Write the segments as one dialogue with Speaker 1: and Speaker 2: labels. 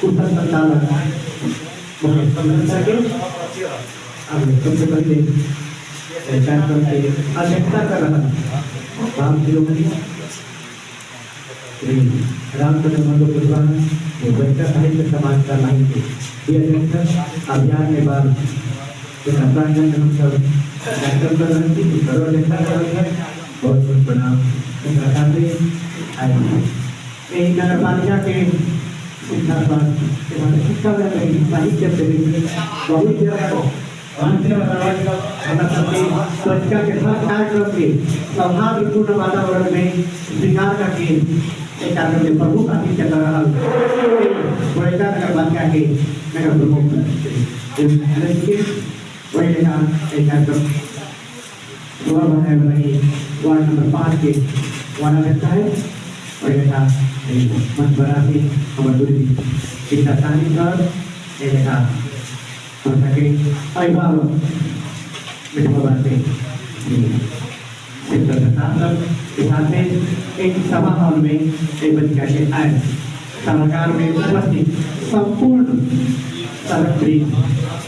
Speaker 1: कुशल संचालक के सबसे पहले कार्यक्रम की अध्यक्षता कर रहा राम शिरोमणि श्री रामचंद्र मंडो गुरुवान वैश्य साहित्य समाज का लाइन के अध्यक्ष अभियान में बाद प्रांगण में हम सब कार्यक्रम कर रहे थे अध्यक्षता कर रहे हैं। बहुत बहुत प्रणाम नगर पालिका के शिक्षा साहित्य से बहुत स्वच्छता के हर कार्यक्रम के सौहार्दपूर्ण वातावरण में श्रृंगार का कार्यक्रम में प्रमुख आतिथ्य कर रहा नगर पालिका के नगर प्रमुख कार्यक्रम वार्ड नंबर 5 के वार्ड अध्यक्ष है और मंच बना के हमारे शिक्षा सानी सर अभिभावक के साथ में एक सभा हॉल में एक बच्चा के आए सभागार में उपस्थित संपूर्ण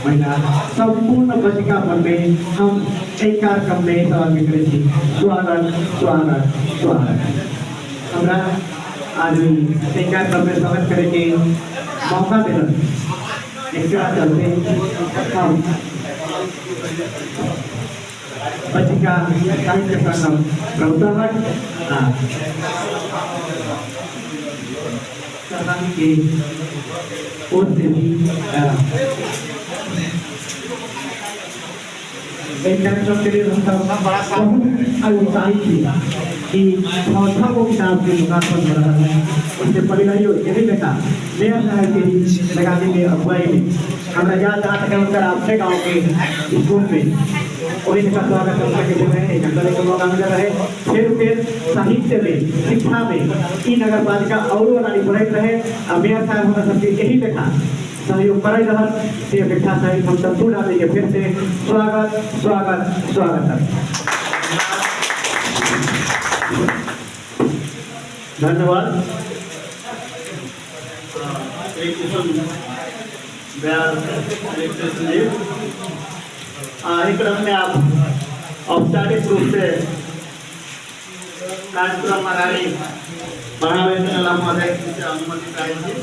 Speaker 1: महिला संपूर्ण बचिका पर में हम एक कार्यक्रम में सहभागी करें स्वागत स्वागत स्वागत हमारा आज कार्यक्रम में स्वागत करेंगे मौका देना चलते हम बचिका साहित्य संगम प्रौद्योगिक के ओर से भी कार्यक्रम के लिए हम सब बहुत उत्साहित थे कि भाषा को किताब के लोकार्पण हो रहा है। उससे पहले यही देखा मेयर साहब के लगाने में अगुवाई में हमारा याद जहाँ तक उनका अपने गाँव के स्कूल में वही का स्वागत करके जो है का मौका मिल रहा है। फिर साहित्य में शिक्षा में ई नगर पालिका और बढ़त रहे मेयर साहब हमारा सबके यही देखा सहयोग कर अपेक्षा सहित हम सब पूरा देंगे। फिर से स्वागत स्वागत स्वागत धन्यवाद। क्रम में आप औपचारिक रूप से कार्यक्रम अगाड़ी बढ़ावे अनुमति चाहिए।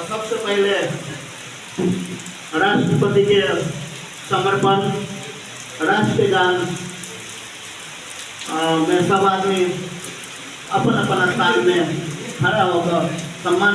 Speaker 1: सबसे पहले राष्ट्रपति के समर्पण राष्ट्रीय गान में सब आदमी अपन अपन स्थान में खड़ा होकर सम्मान